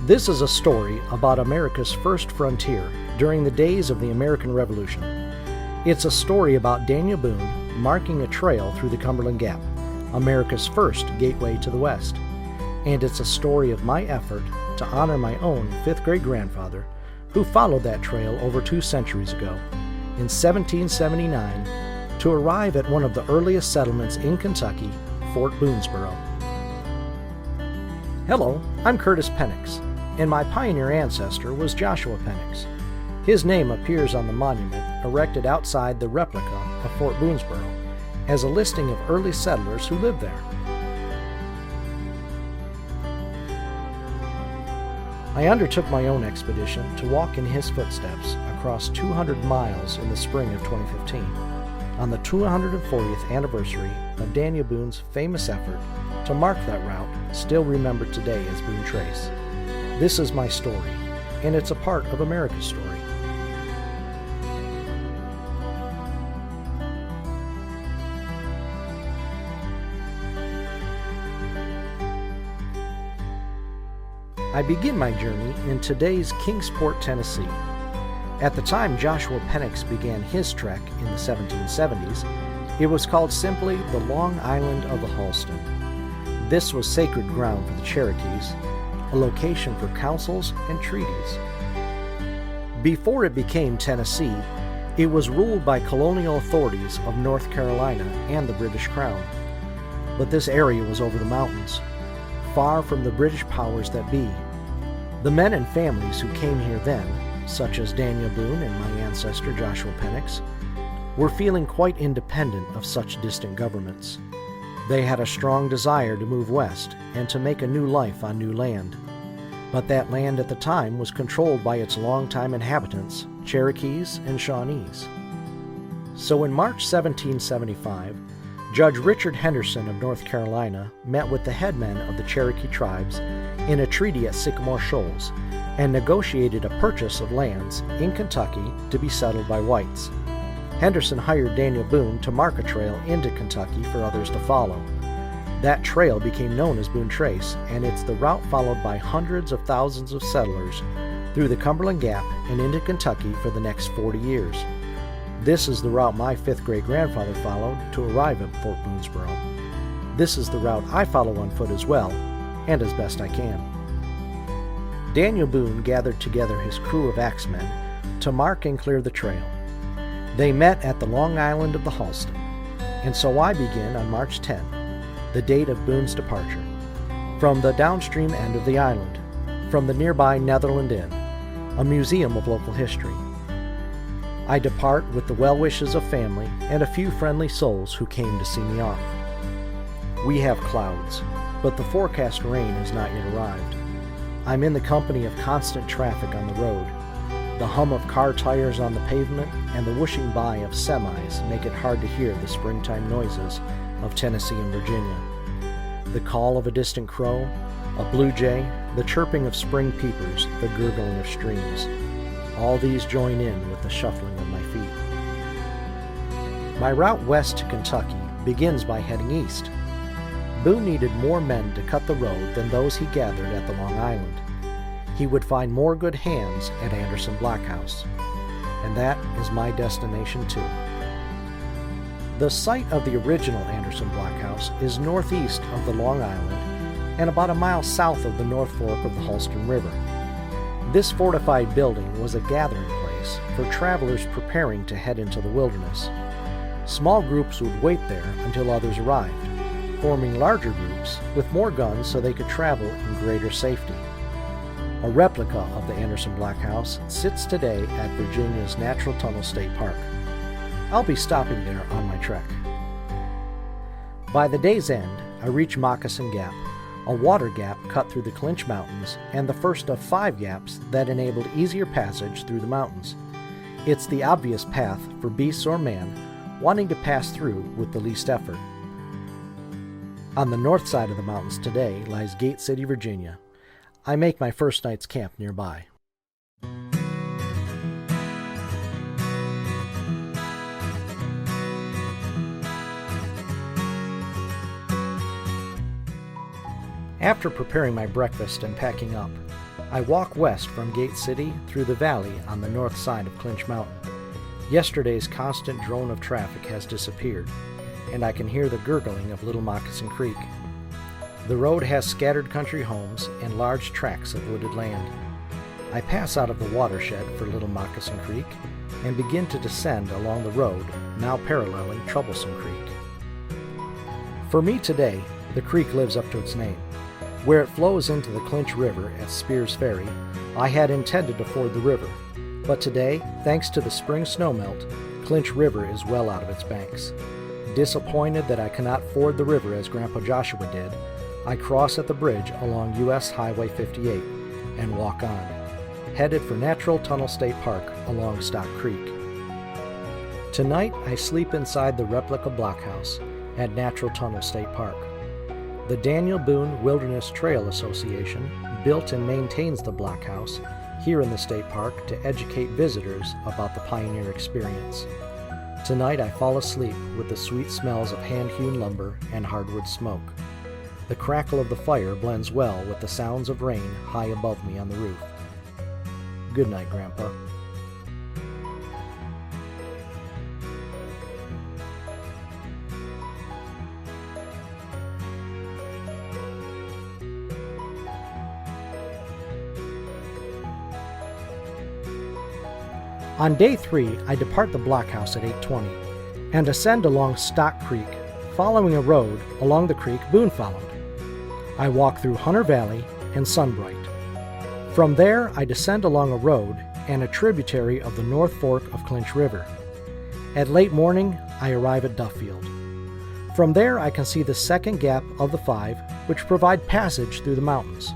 This is a story about America's first frontier during the days of the American Revolution. It's a story about Daniel Boone marking a trail through the Cumberland Gap, America's first gateway to the West. And it's a story of my effort to honor my own fifth-grade grandfather who followed that trail over 2 centuries ago, in 1779, to arrive at one of the earliest settlements in Kentucky, Fort Boonesborough. Hello, I'm Curtis Penix, and my pioneer ancestor was Joshua Penix. His name appears on the monument erected outside the replica of Fort Boonesborough as a listing of early settlers who lived there. I undertook my own expedition to walk in his footsteps across 200 miles in the spring of 2015, on the 240th anniversary of Daniel Boone's famous effort to mark that route still remembered today as Boone Trace. This is my story, and it's a part of America's story. I begin my journey in today's Kingsport, Tennessee. At the time Joshua Penix began his trek in the 1770s, it was called simply the Long Island of the Halston. This was sacred ground for the Cherokees, a location for councils and treaties. Before it became Tennessee, it was ruled by colonial authorities of North Carolina and the British Crown. But this area was over the mountains, far from the British powers that be. The men and families who came here then, such as Daniel Boone and my ancestor Joshua Penix, were feeling quite independent of such distant governments. They had a strong desire to move west and to make a new life on new land. But that land at the time was controlled by its longtime inhabitants, Cherokees and Shawnees. So in March 1775, Judge Richard Henderson of North Carolina met with the headmen of the Cherokee tribes in a treaty at Sycamore Shoals and negotiated a purchase of lands in Kentucky to be settled by whites. Henderson hired Daniel Boone to mark a trail into Kentucky for others to follow. That trail became known as Boone Trace, and it's the route followed by hundreds of thousands of settlers through the Cumberland Gap and into Kentucky for the next 40 years. This is the route my fifth-grade grandfather followed to arrive at Fort Boonesborough. This is the route I follow on foot as well, and as best I can. Daniel Boone gathered together his crew of axemen to mark and clear the trail. They met at the Long Island of the Halston, and so I begin on March 10, the date of Boone's departure, from the downstream end of the island, from the nearby Netherland Inn, a museum of local history. I depart with the well wishes of family and a few friendly souls who came to see me off. We have clouds, but the forecast rain has not yet arrived. I'm in the company of constant traffic on the road. The hum of car tires on the pavement and the whooshing by of semis make it hard to hear the springtime noises of Tennessee and Virginia. The call of a distant crow, a blue jay, the chirping of spring peepers, the gurgling of streams. All these join in with the shuffling of my feet. My route west to Kentucky begins by heading east. Boone needed more men to cut the road than those he gathered at the Long Island. He would find more good hands at Anderson Block House, and that is my destination too. The site of the original Anderson Block House is northeast of the Long Island and about a mile south of the North Fork of the Halston River. This fortified building was a gathering place for travelers preparing to head into the wilderness. Small groups would wait there until others arrived, forming larger groups with more guns so they could travel in greater safety. A replica of the Anderson Block House sits today at Virginia's Natural Tunnel State Park. I'll be stopping there on my trek. By the day's end, I reach Moccasin Gap, a water gap cut through the Clinch Mountains and the first of 5 gaps that enabled easier passage through the mountains. It's the obvious path for beasts or man wanting to pass through with the least effort. On the north side of the mountains today lies Gate City, Virginia. I make my first night's camp nearby. After preparing my breakfast and packing up, I walk west from Gate City through the valley on the north side of Clinch Mountain. Yesterday's constant drone of traffic has disappeared, and I can hear the gurgling of Little Moccasin Creek. The road has scattered country homes and large tracts of wooded land. I pass out of the watershed for Little Moccasin Creek and begin to descend along the road now paralleling Troublesome Creek. For me today, the creek lives up to its name. Where it flows into the Clinch River at Spears Ferry, I had intended to ford the river, but today, thanks to the spring snowmelt, Clinch River is well out of its banks. Disappointed that I cannot ford the river as Grandpa Joshua did, I cross at the bridge along U.S. Highway 58 and walk on, headed for Natural Tunnel State Park along Stock Creek. Tonight, I sleep inside the replica blockhouse at Natural Tunnel State Park. The Daniel Boone Wilderness Trail Association built and maintains the blockhouse here in the state park to educate visitors about the pioneer experience. Tonight I fall asleep with the sweet smells of hand-hewn lumber and hardwood smoke. The crackle of the fire blends well with the sounds of rain high above me on the roof. Good night, Grandpa. On day 3, I depart the blockhouse at 8:20 and ascend along Stock Creek, following a road along the creek Boone followed. I walk through Hunter Valley and Sunbright. From there, I descend along a road and a tributary of the North Fork of Clinch River. At late morning, I arrive at Duffield. From there, I can see the second gap of the 5, which provide passage through the mountains.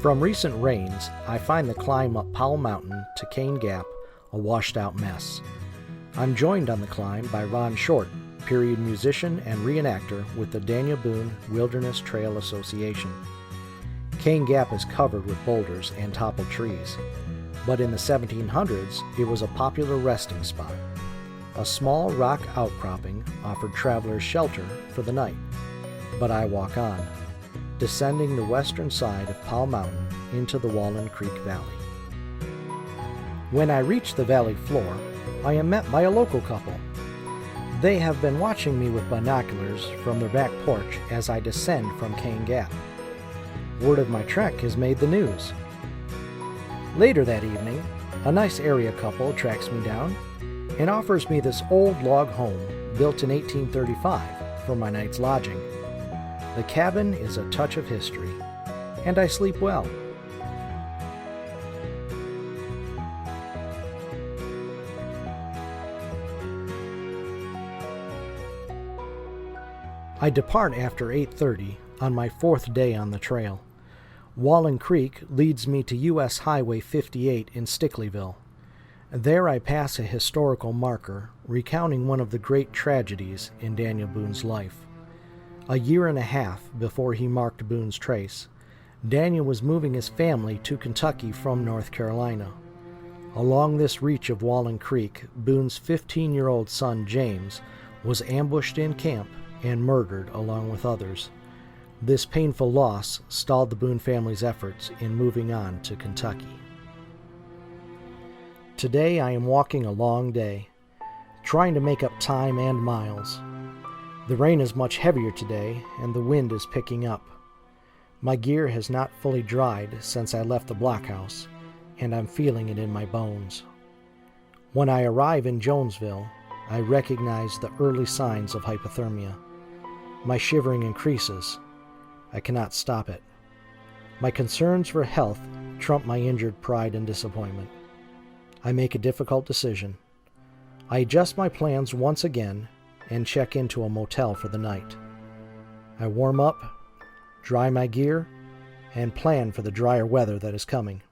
From recent rains, I find the climb up Powell Mountain to Cane Gap a washed-out mess. I'm joined on the climb by Ron Short, period musician and reenactor with the Daniel Boone Wilderness Trail Association. Cane Gap is covered with boulders and toppled trees, but in the 1700s, it was a popular resting spot. A small rock outcropping offered travelers shelter for the night, but I walk on, descending the western side of Powell Mountain into the Wallen Creek Valley. When I reach the valley floor, I am met by a local couple. They have been watching me with binoculars from their back porch as I descend from Cane Gap. Word of my trek has made the news. Later that evening, a nice area couple tracks me down and offers me this old log home built in 1835 for my night's lodging. The cabin is a touch of history, and I sleep well. I depart after 8:30 on my 4th day on the trail. Wallen Creek leads me to U.S. Highway 58 in Stickleyville. There I pass a historical marker recounting one of the great tragedies in Daniel Boone's life. A year and a half before he marked Boone's Trace, Daniel was moving his family to Kentucky from North Carolina. Along this reach of Wallen Creek, Boone's 15-year-old son James was ambushed in camp and murdered along with others. This painful loss stalled the Boone family's efforts in moving on to Kentucky. Today I am walking a long day, trying to make up time and miles. The rain is much heavier today, and the wind is picking up. My gear has not fully dried since I left the blockhouse, and I'm feeling it in my bones. When I arrive in Jonesville, I recognize the early signs of hypothermia. My shivering increases. I cannot stop it. My concerns for health trump my injured pride and disappointment. I make a difficult decision. I adjust my plans once again and check into a motel for the night. I warm up, dry my gear, and plan for the drier weather that is coming.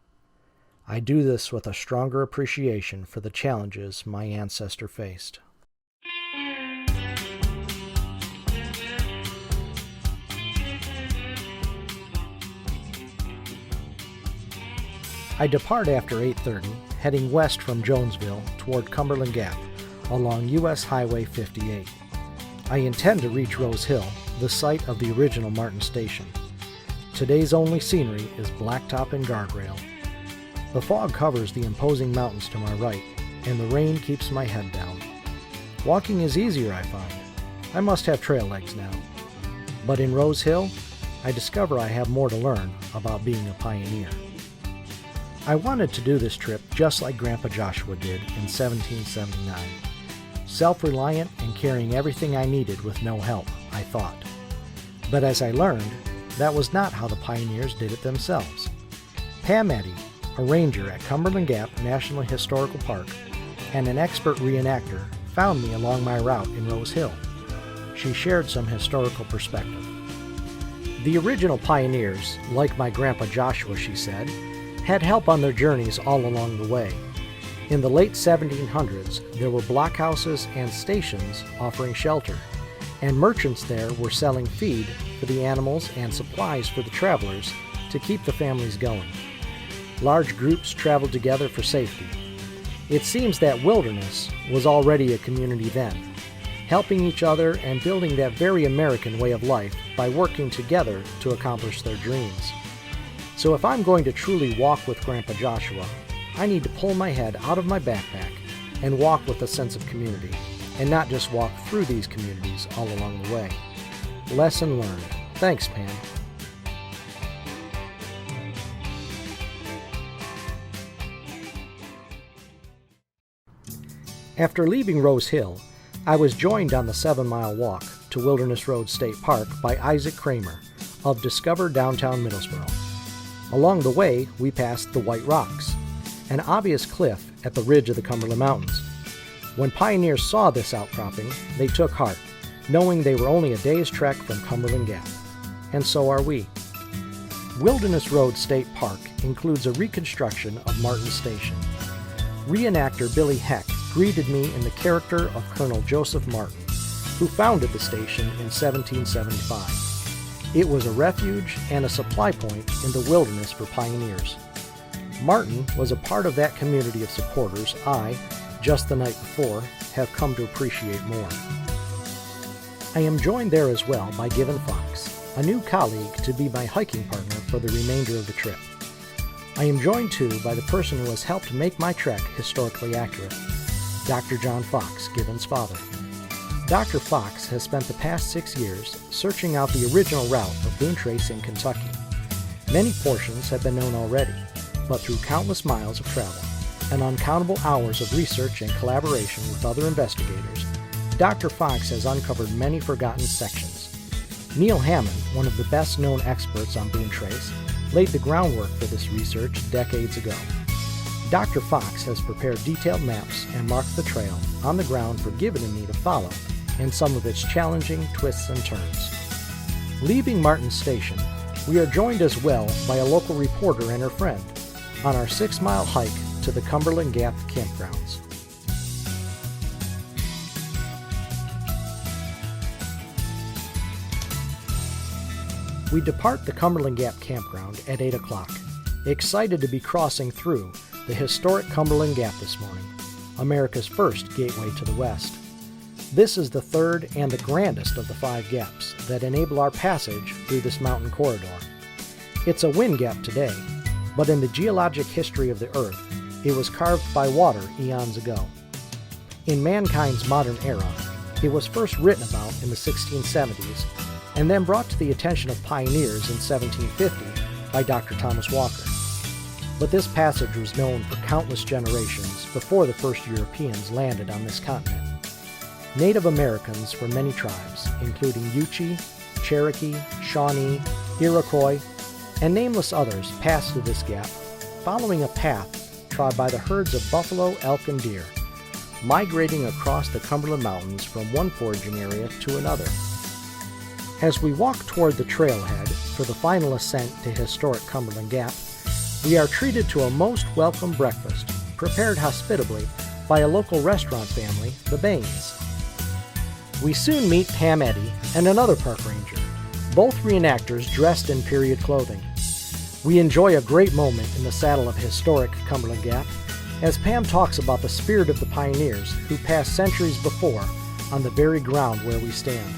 I do this with a stronger appreciation for the challenges my ancestor faced. I depart after 8:30, heading west from Jonesville toward Cumberland Gap along U.S. Highway 58. I intend to reach Rose Hill, the site of the original Martin Station. Today's only scenery is blacktop and guardrail. The fog covers the imposing mountains to my right, and the rain keeps my head down. Walking is easier, I find. I must have trail legs now. But in Rose Hill, I discover I have more to learn about being a pioneer. I wanted to do this trip just like Grandpa Joshua did in 1779. Self-reliant and carrying everything I needed with no help, I thought. But as I learned, that was not how the pioneers did it themselves. Pam Eddy, a ranger at Cumberland Gap National Historical Park, and an expert reenactor, found me along my route in Rose Hill. She shared some historical perspective. The original pioneers, like my Grandpa Joshua, she said, had help on their journeys all along the way. In the late 1700s, there were blockhouses and stations offering shelter, and merchants there were selling feed for the animals and supplies for the travelers to keep the families going. Large groups traveled together for safety. It seems that wilderness was already a community then, helping each other and building that very American way of life by working together to accomplish their dreams. So if I'm going to truly walk with Grandpa Joshua, I need to pull my head out of my backpack and walk with a sense of community, and not just walk through these communities all along the way. Lesson learned. Thanks, Pam. After leaving Rose Hill, I was joined on the 7-mile walk to Wilderness Road State Park by Isaac Kramer of Discover Downtown Middlesboro. Along the way, we passed the White Rocks, an obvious cliff at the ridge of the Cumberland Mountains. When pioneers saw this outcropping, they took heart, knowing they were only a day's trek from Cumberland Gap. And so are we. Wilderness Road State Park includes a reconstruction of Martin Station. Reenactor Billy Heck greeted me in the character of Colonel Joseph Martin, who founded the station in 1775. It was a refuge and a supply point in the wilderness for pioneers. Martin was a part of that community of supporters I, just the night before, have come to appreciate more. I am joined there as well by Givan Fox, a new colleague to be my hiking partner for the remainder of the trip. I am joined too by the person who has helped make my trek historically accurate, Dr. John Fox, Givan's father. Dr. Fox has spent the past 6 years searching out the original route of Boone Trace in Kentucky. Many portions have been known already, but through countless miles of travel and uncountable hours of research and collaboration with other investigators, Dr. Fox has uncovered many forgotten sections. Neil Hammond, one of the best-known experts on Boone Trace, laid the groundwork for this research decades ago. Dr. Fox has prepared detailed maps and marked the trail on the ground for Givan and me to follow and some of its challenging twists and turns. Leaving Martin Station, we are joined as well by a local reporter and her friend on our 6-mile hike to the Cumberland Gap campgrounds. We depart the Cumberland Gap campground at 8 o'clock, excited to be crossing through the historic Cumberland Gap this morning, America's first gateway to the west. This is the third and the grandest of the 5 gaps that enable our passage through this mountain corridor. It's a wind gap today, but in the geologic history of the Earth, it was carved by water eons ago. In mankind's modern era, it was first written about in the 1670s and then brought to the attention of pioneers in 1750 by Dr. Thomas Walker. But this passage was known for countless generations before the first Europeans landed on this continent. Native Americans from many tribes, including Yuchi, Cherokee, Shawnee, Iroquois, and nameless others, passed through this gap, following a path trod by the herds of buffalo, elk, and deer, migrating across the Cumberland Mountains from one foraging area to another. As we walk toward the trailhead for the final ascent to historic Cumberland Gap, we are treated to a most welcome breakfast, prepared hospitably by a local restaurant family, the Baines. We soon meet Pam Eddy and another park ranger, both reenactors dressed in period clothing. We enjoy a great moment in the saddle of historic Cumberland Gap as Pam talks about the spirit of the pioneers who passed centuries before on the very ground where we stand.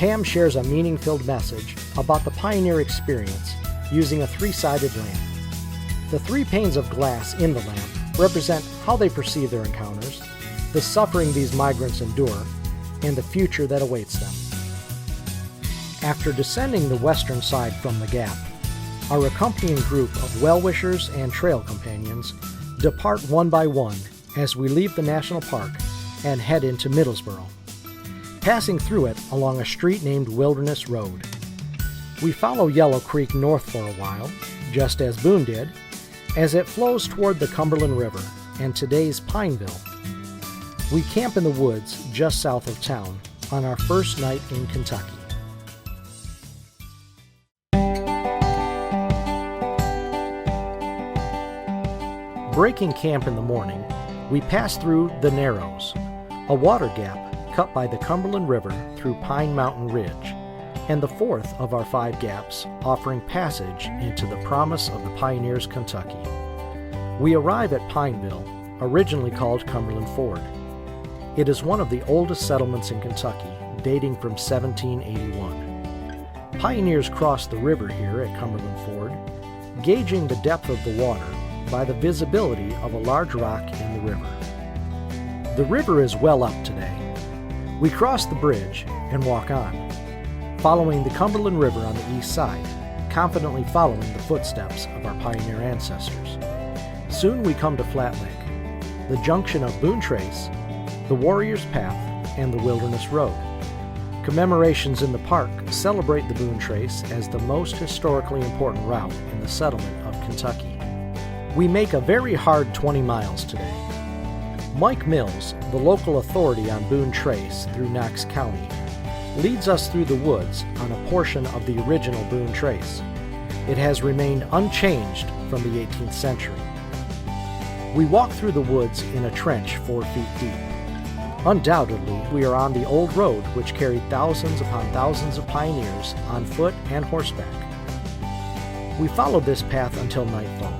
Pam shares a meaning-filled message about the pioneer experience using a three-sided lamp. The 3 panes of glass in the lamp represent how they perceive their encounters, the suffering these migrants endure, and the future that awaits them. After descending the western side from the gap, our accompanying group of well-wishers and trail companions depart one by one as we leave the national park and head into Middlesboro, passing through it along a street named Wilderness Road. We follow Yellow Creek north for a while, just as Boone did, as it flows toward the Cumberland River and today's Pineville. We camp in the woods just south of town on our first night in Kentucky. Breaking camp in the morning, we pass through the Narrows, a water gap cut by the Cumberland River through Pine Mountain Ridge, and the 4th of our 5 gaps offering passage into the promise of the pioneers' Kentucky. We arrive at Pineville, originally called Cumberland Ford. It is one of the oldest settlements in Kentucky, dating from 1781. Pioneers crossed the river here at Cumberland Ford, gauging the depth of the water by the visibility of a large rock in the river. The river is well up today. We cross the bridge and walk on, following the Cumberland River on the east side, confidently following the footsteps of our pioneer ancestors. Soon we come to Flat Lake, the junction of Boone Trace, the Warrior's Path, and the Wilderness Road. Commemorations in the park celebrate the Boone Trace as the most historically important route in the settlement of Kentucky. We make a very hard 20 miles today. Mike Mills, the local authority on Boone Trace through Knox County, leads us through the woods on a portion of the original Boone Trace. It has remained unchanged from the 18th century. We walk through the woods in a trench 4 feet deep. Undoubtedly, we are on the old road which carried thousands upon thousands of pioneers on foot and horseback. We followed this path until nightfall,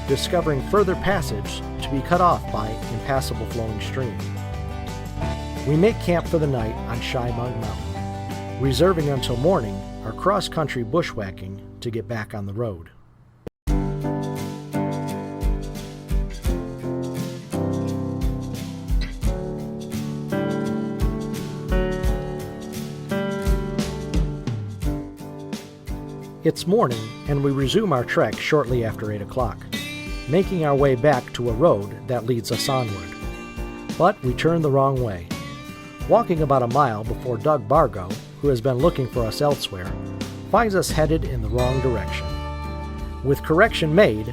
discovering further passage to be cut off by impassable flowing stream. We make camp for the night on Chimung Mountain, reserving until morning our cross-country bushwhacking to get back on the road. It's morning, and we resume our trek shortly after 8 o'clock, making our way back to a road that leads us onward. But we turn the wrong way, walking about a mile before Doug Bargo, who has been looking for us elsewhere, finds us headed in the wrong direction. With correction made,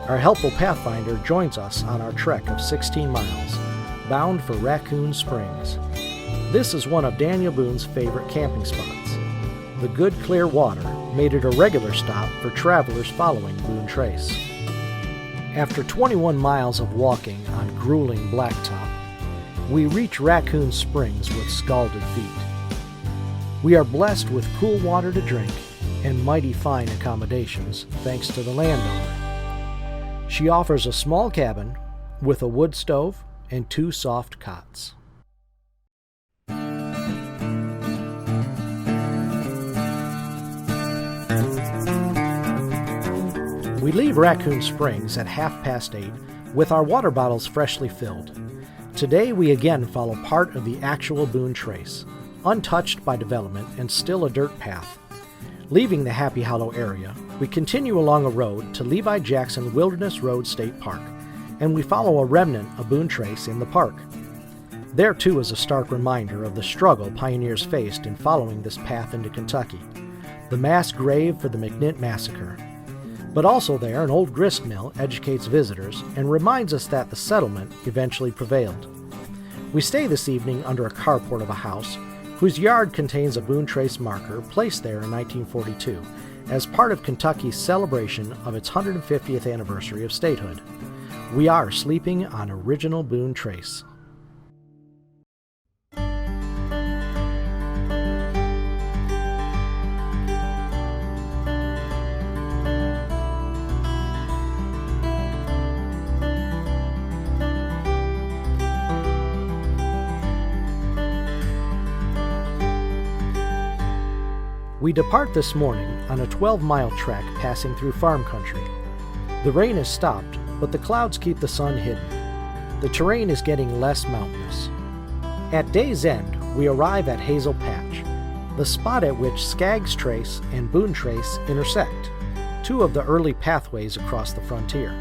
our helpful pathfinder joins us on our trek of 16 miles, bound for Raccoon Springs. This is one of Daniel Boone's favorite camping spots. The good, clear water made it a regular stop for travelers following Boone Trace. After 21 miles of walking on grueling blacktop, we reach Raccoon Springs with scalded feet. We are blessed with cool water to drink and mighty fine accommodations thanks to the landowner. She offers a small cabin with a wood stove and 2 soft cots. We leave Raccoon Springs at 8:30 with our water bottles freshly filled. Today we again follow part of the actual Boone Trace, untouched by development and still a dirt path. Leaving the Happy Hollow area, we continue along a road to Levi Jackson Wilderness Road State Park, and we follow a remnant of Boone Trace in the park. There too is a stark reminder of the struggle pioneers faced in following this path into Kentucky, the mass grave for the McNitt Massacre. But also there, an old grist mill educates visitors and reminds us that the settlement eventually prevailed. We stay this evening under a carport of a house whose yard contains a Boone Trace marker placed there in 1942 as part of Kentucky's celebration of its 150th anniversary of statehood. We are sleeping on original Boone Trace. We depart this morning on a 12-mile trek passing through farm country. The rain has stopped, but the clouds keep the sun hidden. The terrain is getting less mountainous. At day's end, we arrive at Hazel Patch, the spot at which Skaggs Trace and Boone Trace intersect, two of the early pathways across the frontier.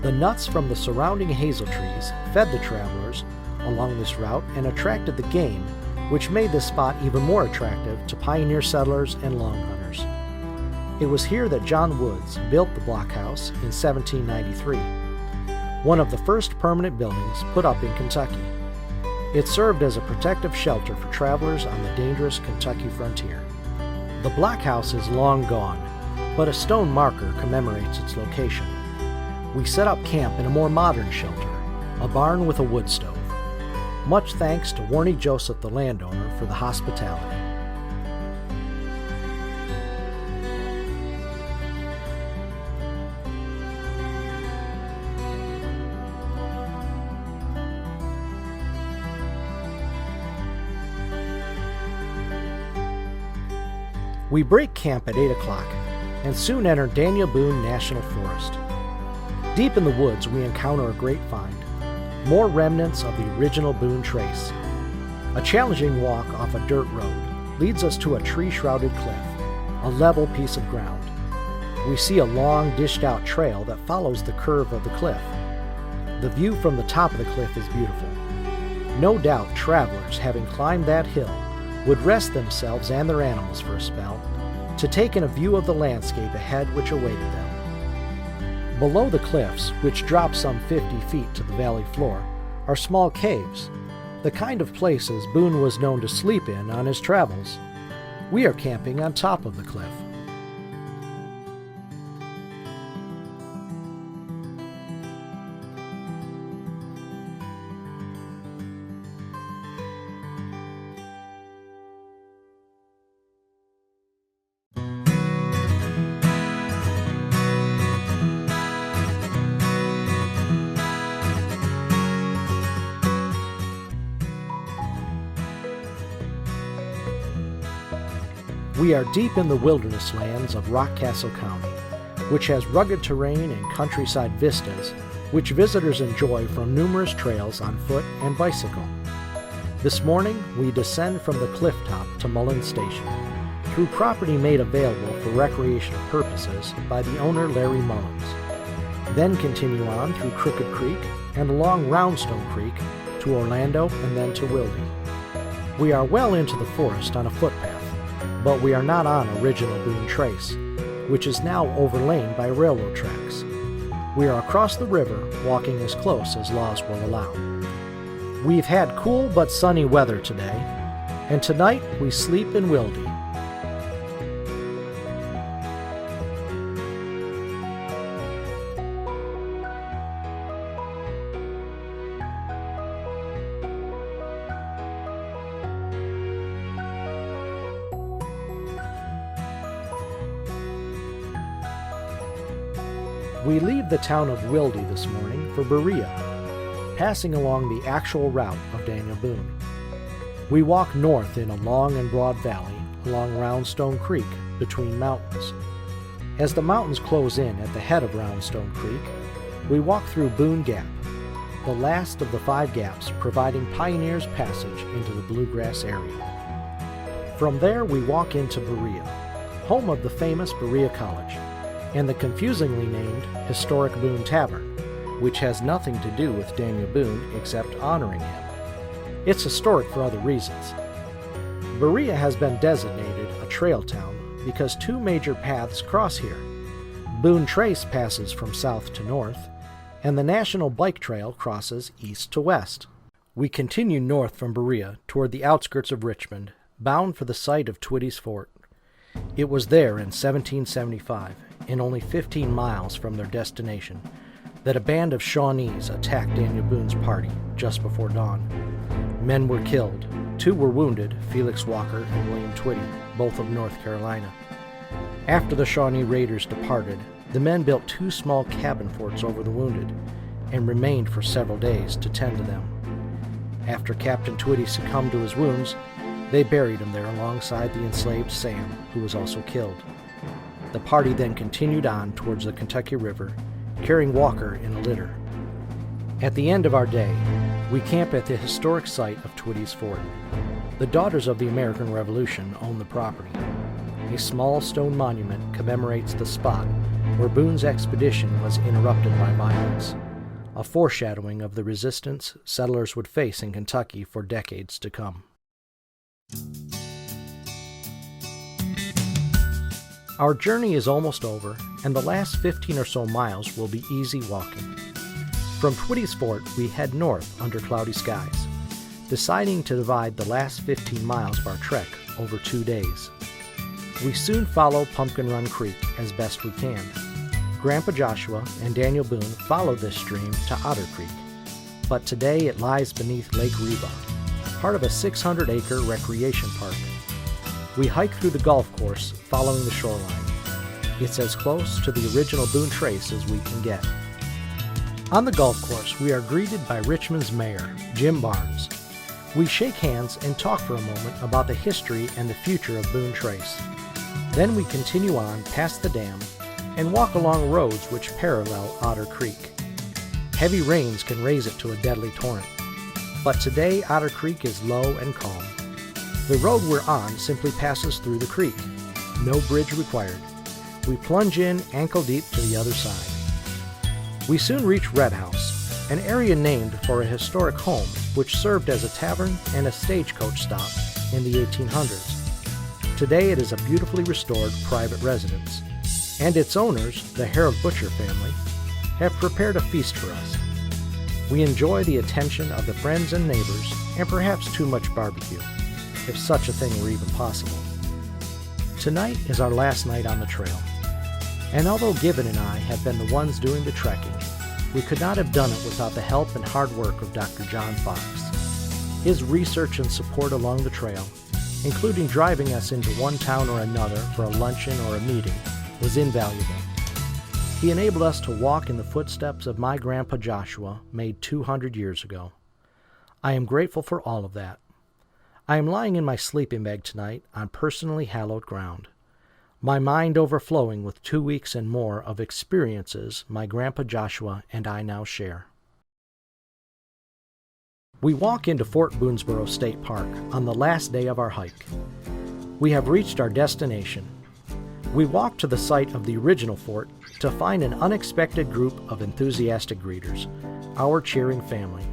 The nuts from the surrounding hazel trees fed the travelers along this route and attracted the game, which made this spot even more attractive to pioneer settlers and long hunters. It was here that John Woods built the blockhouse in 1793, one of the first permanent buildings put up in Kentucky. It served as a protective shelter for travelers on the dangerous Kentucky frontier. The blockhouse is long gone, but a stone marker commemorates its location. We set up camp in a more modern shelter, a barn with a wood stove. Much thanks to Warney Joseph, the landowner, for the hospitality. We break camp at 8 o'clock and soon enter Daniel Boone National Forest. Deep in the woods, we encounter a great find. More remnants of the original Boone Trace. A challenging walk off a dirt road leads us to a tree-shrouded cliff, a level piece of ground. We see a long, dished-out trail that follows the curve of the cliff. The view from the top of the cliff is beautiful. No doubt travelers, having climbed that hill, would rest themselves and their animals for a spell, to take in a view of the landscape ahead which awaited them. Below the cliffs, which drop some 50 feet to the valley floor, are small caves, the kind of places Boone was known to sleep in on his travels. We are camping on top of the cliff. We are deep in the wilderness lands of Rockcastle County, which has rugged terrain and countryside vistas, which visitors enjoy from numerous trails on foot and bicycle. This morning, we descend from the cliff top to Mullen Station, through property made available for recreational purposes by the owner Larry Mullins. Then continue on through Crooked Creek and along Roundstone Creek to Orlando and then to Wildy. We are well into the forest on a footpath, but we are not on original Boone Trace, which is now overlain by railroad tracks. We are across the river, walking as close as laws will allow. We've had cool but sunny weather today, and tonight we sleep in Wildy. We leave the town of Wildy this morning for Berea, passing along the actual route of Daniel Boone. We walk north in a long and broad valley along Roundstone Creek between mountains. As the mountains close in at the head of Roundstone Creek, we walk through Boone Gap, the last of the 5 gaps providing pioneers passage into the bluegrass area. From there we walk into Berea, home of the famous Berea College, and the confusingly named Historic Boone Tavern, which has nothing to do with Daniel Boone except honoring him. It's historic for other reasons. Berea has been designated a trail town because 2 major paths cross here. Boone Trace passes from south to north, and the National Bike Trail crosses east to west. We continue north from Berea toward the outskirts of Richmond, bound for the site of Twitty's Fort. It was there in 1775, and only 15 miles from their destination, that a band of Shawnees attacked Daniel Boone's party just before dawn. Men were killed, 2 were wounded, Felix Walker and William Twitty, both of North Carolina. After the Shawnee raiders departed, the men built 2 small cabin forts over the wounded, and remained for several days to tend to them. After Captain Twitty succumbed to his wounds, They buried him there alongside the enslaved Sam, who was also killed. The party then continued on towards the Kentucky River, carrying Walker in a litter. At the end of our day, we camp at the historic site of Twitty's Fort. The Daughters of the American Revolution own the property. A small stone monument commemorates the spot where Boone's expedition was interrupted by violence, a foreshadowing of the resistance settlers would face in Kentucky for decades to come. Our journey is almost over, and the last 15 or so miles will be easy walking. From Twitty's Fort, we head north under cloudy skies, deciding to divide the last 15 miles of our trek over 2 days. We soon follow Pumpkin Run Creek as best we can. Grandpa Joshua and Daniel Boone followed this stream to Otter Creek, but today it lies beneath Lake Reba, part of a 600-acre recreation park. We hike through the golf course following the shoreline. It's as close to the original Boone Trace as we can get. On the golf course, we are greeted by Richmond's mayor, Jim Barnes. We shake hands and talk for a moment about the history and the future of Boone Trace. Then we continue on past the dam and walk along roads which parallel Otter Creek. Heavy rains can raise it to a deadly torrent, but today Otter Creek is low and calm. The road we're on simply passes through the creek. No bridge required. We plunge in ankle deep to the other side. We soon reach Red House, an area named for a historic home which served as a tavern and a stagecoach stop in the 1800s. Today it is a beautifully restored private residence, and its owners, the Harold Butcher family, have prepared a feast for us. We enjoy the attention of the friends and neighbors, and perhaps too much barbecue, if such a thing were even possible. Tonight is our last night on the trail, and although Givan and I have been the ones doing the trekking, we could not have done it without the help and hard work of Dr. John Fox. His research and support along the trail, including driving us into one town or another for a luncheon or a meeting, was invaluable. He enabled us to walk in the footsteps of my Grandpa Joshua made 200 years ago. I am grateful for all of that. I am lying in my sleeping bag tonight on personally hallowed ground, my mind overflowing with 2 weeks and more of experiences my Grandpa Joshua and I now share. We walk into Fort Boonesborough State Park on the last day of our hike. We have reached our destination. We walk to the site of the original fort to find an unexpected group of enthusiastic greeters, our cheering family.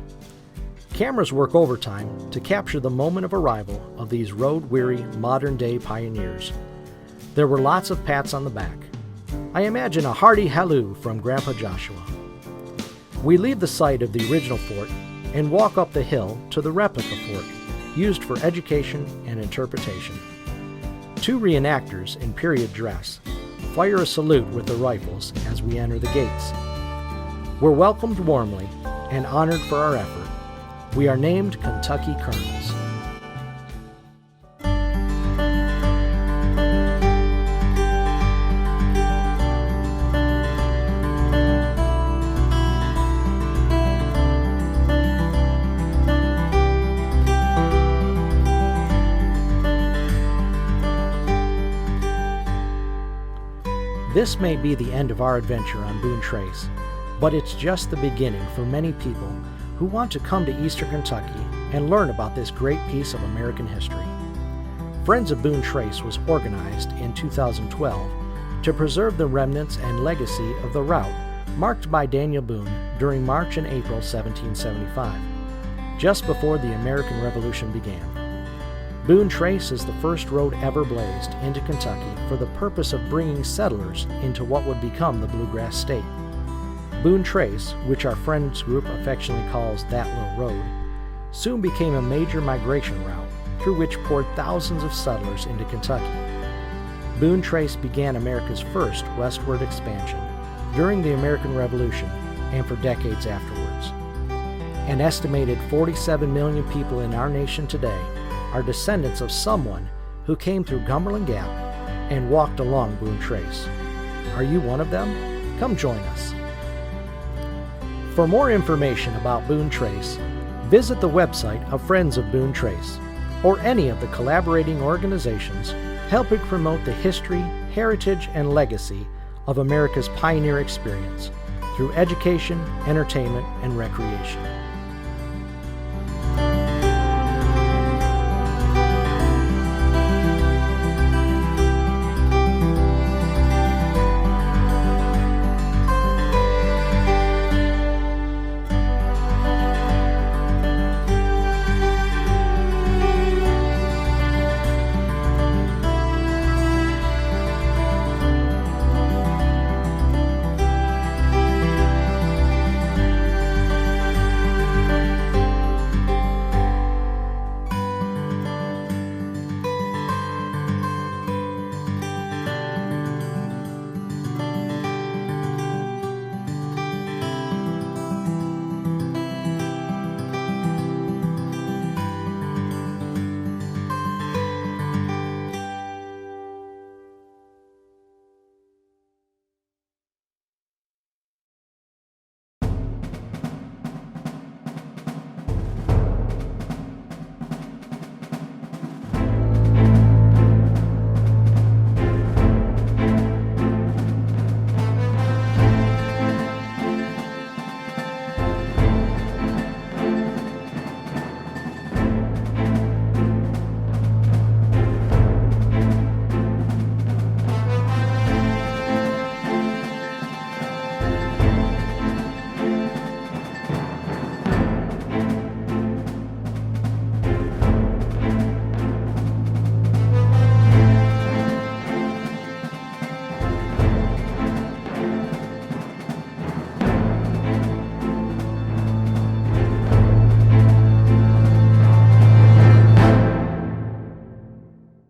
Cameras work overtime to capture the moment of arrival of these road-weary, modern-day pioneers. There were lots of pats on the back. I imagine a hearty halloo from Grandpa Joshua. We leave the site of the original fort and walk up the hill to the replica fort, used for education and interpretation. 2 reenactors in period dress fire a salute with their rifles as we enter the gates. We're welcomed warmly and honored for our effort. We are named Kentucky Colonels. This may be the end of our adventure on Boone Trace, but it's just the beginning for many people who want to come to Eastern Kentucky and learn about this great piece of American history. Friends of Boone Trace was organized in 2012 to preserve the remnants and legacy of the route marked by Daniel Boone during March and April 1775, just before the American Revolution began. Boone Trace is the first road ever blazed into Kentucky for the purpose of bringing settlers into what would become the Bluegrass State. Boone Trace, which our friends group affectionately calls That Little Road, soon became a major migration route through which poured thousands of settlers into Kentucky. Boone Trace began America's first westward expansion during the American Revolution and for decades afterwards. An estimated 47 million people in our nation today are descendants of someone who came through Cumberland Gap and walked along Boone Trace. Are you one of them? Come join us. For more information about Boone Trace, visit the website of Friends of Boone Trace or any of the collaborating organizations helping promote the history, heritage, and legacy of America's pioneer experience through education, entertainment, and recreation.